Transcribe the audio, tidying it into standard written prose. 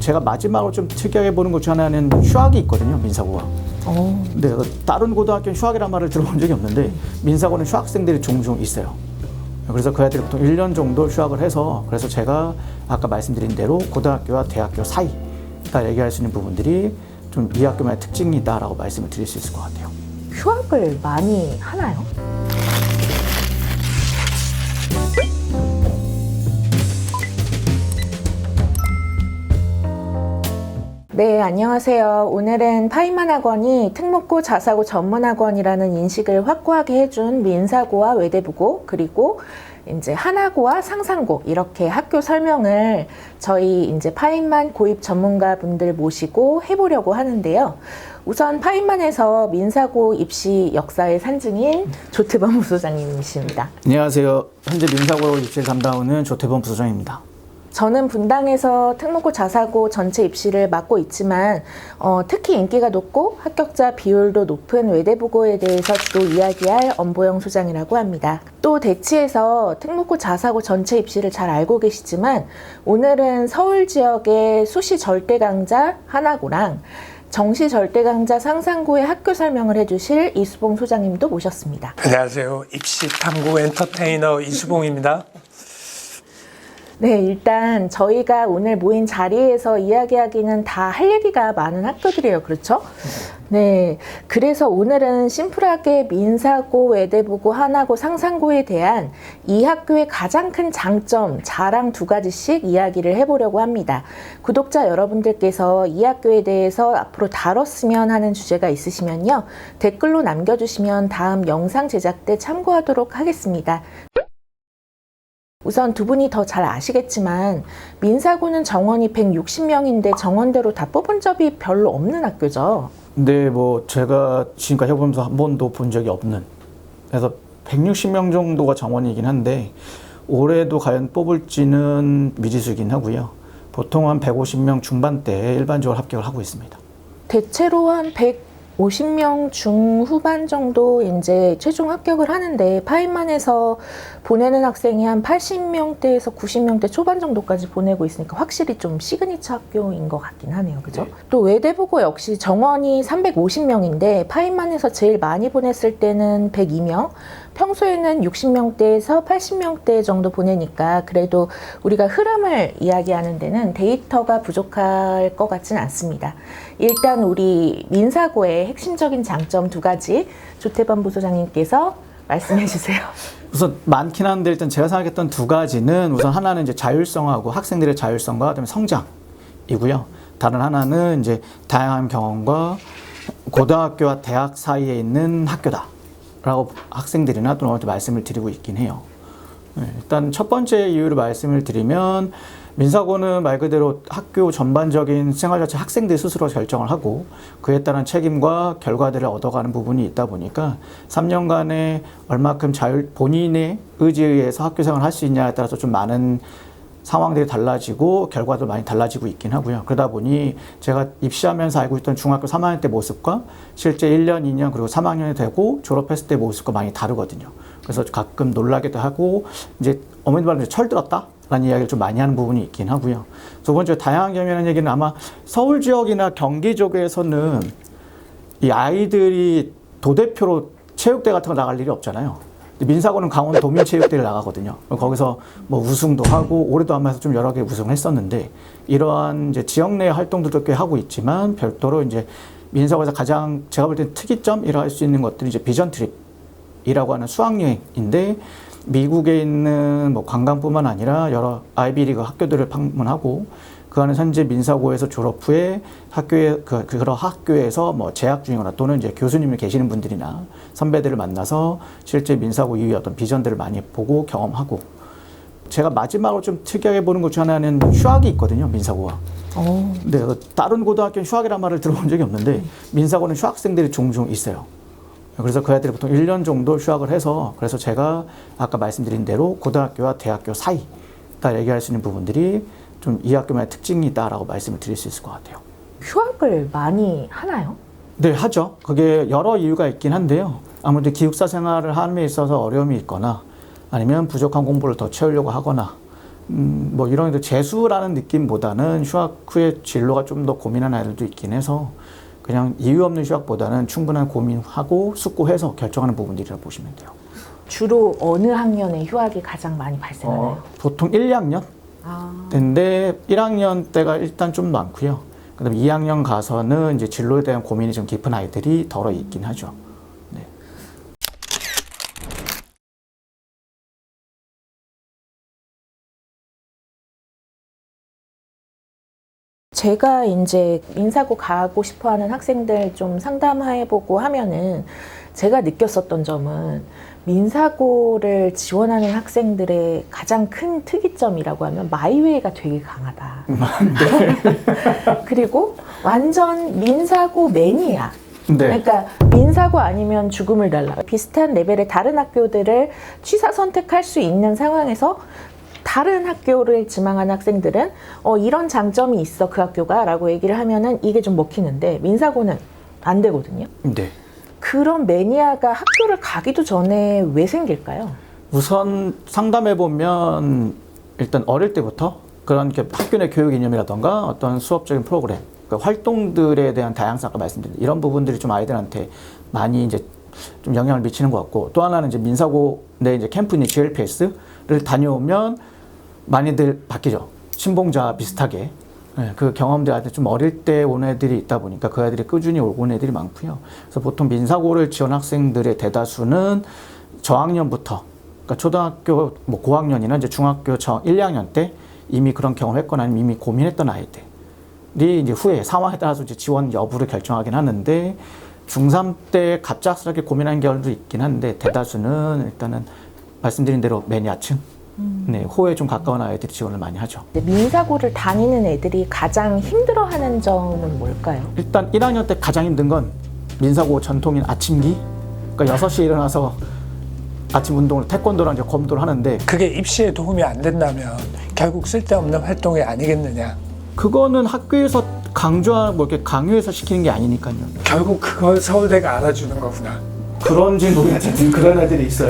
제가 마지막으로 좀 특이하게 보는 것 중 하나는 휴학이 있거든요, 민사고가. 근데 다른 고등학교는 휴학이란 말을 들어본 적이 없는데 민사고는 휴학생들이 종종 있어요. 그래서 그 아이들이 보통 1년 정도 휴학을 해서, 그래서 제가 아까 말씀드린 대로 고등학교와 대학교 사이가 얘기할 수 있는 부분들이 좀 이 학교만의 특징이다라고 말씀을 드릴 수 있을 것 같아요. 휴학을 많이 하나요? 네, 안녕하세요. 오늘은 파인만 학원이 특목고 자사고 전문학원이라는 인식을 확고하게 해준 민사고와 외대부고, 그리고 이제 한화고와 상산고, 이렇게 학교 설명을 저희 이제 파인만 고입 전문가분들 모시고 해보려고 하는데요. 우선 파인만에서 민사고 입시 역사의 산증인 조태범 부소장님이십니다. 안녕하세요. 현재 민사고 입시를 담당하는 조태범 부소장입니다. 저는 분당에서 특목고 자사고 전체 입시를 맡고 있지만 특히 인기가 높고 합격자 비율도 높은 외대부고에 대해서 주로 이야기할 엄보영 소장이라고 합니다. 또 대치에서 특목고 자사고 전체 입시를 잘 알고 계시지만 오늘은 서울 지역의 수시 절대강자 한화고랑 정시 절대강자 상산고의 학교 설명을 해주실 이수봉 소장님도 모셨습니다. 안녕하세요. 입시 탐구 엔터테이너 이수봉입니다. 네, 일단 저희가 오늘 모인 자리에서 이야기하기는 다 할 얘기가 많은 학교들이에요. 그렇죠? 네, 그래서 오늘은 심플하게 민사고, 외대부고, 한화고, 상산고에 대한 이 학교의 가장 큰 장점, 자랑 두 가지씩 이야기를 해보려고 합니다. 구독자 여러분들께서 이 학교에 대해서 앞으로 다뤘으면 하는 주제가 있으시면요, 댓글로 남겨주시면 다음 영상 제작 때 참고하도록 하겠습니다. 우선 두 분이 더 잘 아시겠지만 민사고는 정원이 160명인데 정원대로 다 뽑은 적이 별로 없는 학교죠. 근데 뭐 제가 지금까지 해보면서 한 번도 본 적이 없는, 그래서 160명 정도가 정원이긴 한데 올해도 과연 뽑을지는 미지수이긴 하고요. 보통 한 150명 중반대에 일반적으로 합격을 하고 있습니다. 대체로 한 150명 중후반 정도 이제 최종 합격을 하는데 파인만에서 보내는 학생이 한 80명대에서 90명대 초반 정도까지 보내고 있으니까 확실히 좀 시그니처 학교인 것 같긴 하네요. 그죠? 네. 또 외대부고 역시 정원이 350명인데 파인만에서 제일 많이 보냈을 때는 102명, 평소에는 60명대에서 80명대 정도 보내니까 그래도 우리가 흐름을 이야기하는 데는 데이터가 부족할 것 같지는 않습니다. 일단 우리 민사고의 핵심적인 장점 두 가지 조태범 부소장님께서 말씀해 주세요. 우선 많긴 한데 일단 제가 생각했던 두 가지는, 우선 하나는 이제 자율성하고 학생들의 자율성과 그다음에 성장이고요. 다른 하나는 이제 다양한 경험과 고등학교와 대학 사이에 있는 학교다라고 학생들이나 또는 말씀을 드리고 있긴 해요. 일단 첫 번째 이유를 말씀을 드리면, 민사고는 말 그대로 학교 전반적인 생활 자체 학생들이 스스로 결정을 하고 그에 따른 책임과 결과들을 얻어가는 부분이 있다 보니까 3년간에 얼마큼 본인의 의지에 의해서 학교 생활을 할 수 있냐에 따라서 좀 많은 상황들이 달라지고 결과도 많이 달라지고 있긴 하고요. 그러다 보니 제가 입시하면서 알고 있던 중학교 3학년 때 모습과 실제 1년, 2년 그리고 3학년이 되고 졸업했을 때 모습과 많이 다르거든요. 그래서 가끔 놀라기도 하고 이제 어머니들 말로 철들었다 라는 이야기를 좀 많이 하는 부분이 있긴 하고요. 두 번째, 다양한 경험이라는 얘기는 아마 서울 지역이나 경기 쪽에서는 이 아이들이 도대표로 체육대 같은 거 나갈 일이 없잖아요. 민사고는 강원 도민체육대를 나가거든요. 거기서 뭐 우승도 하고 올해도 아마 좀 여러 개 우승했었는데, 이러한 이제 지역 내 활동들도 꽤 하고 있지만 별도로 이제 민사고에서 가장 제가 볼 때 특이점이라 할 수 있는 것들이 이제 비전 트립이라고 하는 수학여행인데, 미국에 있는 뭐 관광뿐만 아니라 여러 아이비리그 학교들을 방문하고 그 안에 현재 민사고에서 졸업 후에 학교에 그런 학교에서 뭐 재학 중이거나 또는 이제 교수님이 계시는 분들이나 선배들을 만나서 실제 민사고 이후의 어떤 비전들을 많이 보고 경험하고, 제가 마지막으로 좀 특이하게 보는 것 중 하나는 휴학이 있거든요, 민사고가. 근데 다른 고등학교는 휴학이란 말을 들어본 적이 없는데 민사고는 휴학생들이 종종 있어요. 그래서 그 아이들이 보통 1년 정도 휴학을 해서, 그래서 제가 아까 말씀드린 대로 고등학교와 대학교 사이가 얘기할 수 있는 부분들이 좀 이 학교만의 특징이다라고 말씀을 드릴 수 있을 것 같아요. 휴학을 많이 하나요? 네, 하죠. 그게 여러 이유가 있긴 한데요. 아무래도 기숙사 생활을 함에 있어서 어려움이 있거나 아니면 부족한 공부를 더 채우려고 하거나 뭐 이런 재수라는 느낌보다는 휴학 후에 진로가 좀 더 고민하는 아이들도 있긴 해서 그냥 이유 없는 휴학보다는 충분한 고민하고 숙고해서 결정하는 부분들이라고 보시면 돼요. 주로 어느 학년에 휴학이 가장 많이 발생하나요? 보통 1, 2학년 아, 인데 1학년 때가 일단 좀 많고요. 그다음에 2학년 가서는 이제 진로에 대한 고민이 좀 깊은 아이들이 덜어 있긴 하죠. 네. 제가 이제 민사고 가고 싶어 하는 학생들 좀 상담해보고 하면은 제가 느꼈었던 점은 민사고를 지원하는 학생들의 가장 큰 특이점이라고 하면 마이웨이가 되게 강하다. 그리고 완전 민사고 매니아. 네. 그러니까 민사고 아니면 죽음을 달라. 비슷한 레벨의 다른 학교들을 취사 선택할 수 있는 상황에서 다른 학교를 지망하는 학생들은 이런 장점이 있어 그 학교가 라고 얘기를 하면은 이게 좀 먹히는데 민사고는 안 되거든요. 네. 그런 매니아가 학교를 가기도 전에 왜 생길까요? 우선 상담해 보면 일단 어릴 때부터 그런 학교 내 교육 이념이라던가 어떤 수업적인 프로그램, 그러니까 활동들에 대한 다양성 아까 말씀드린 이런 부분들이 좀 아이들한테 많이 이제 좀 영향을 미치는 것 같고 또 하나는 이제 민사고 내 이제 캠프니 GLPS를 다녀오면 많이들 바뀌죠. 신봉자 비슷하게. 네, 그 경험들한테 좀 어릴 때 온 애들이 있다 보니까 그 애들이 꾸준히 온 애들이 많고요. 그래서 보통 민사고를 지원 학생들의 대다수는 저학년부터, 그러니까 초등학교 뭐 고학년이나 이제 중학교 1, 2학년 때 이미 그런 경험했거나 아니면 이미 고민했던 아이들이 이제 후에 상황에 따라서 이제 지원 여부를 결정하긴 하는데 중3 때 갑작스럽게 고민하는 경우도 있긴 한데 대다수는 일단은 말씀드린 대로 매니아층, 네, 호에 좀 가까운 아이들이 지원을 많이 하죠. 민사고를 다니는 애들이 가장 힘들어하는 점은 뭘까요? 일단 1학년 때 가장 힘든 건 민사고 전통인 아침기. 그러니까 6시에 일어나서 아침 운동을 태권도랑 이제 검도를 하는데 그게 입시에 도움이 안 된다면 결국 쓸데없는 활동이 아니겠느냐. 그거는 학교에서 강조하고 뭐 이렇게 강요해서 시키는 게 아니니까요. 결국 그걸 서울대가 알아주는 거구나. 그런지 모르겠지만 그런 애들이 있어요.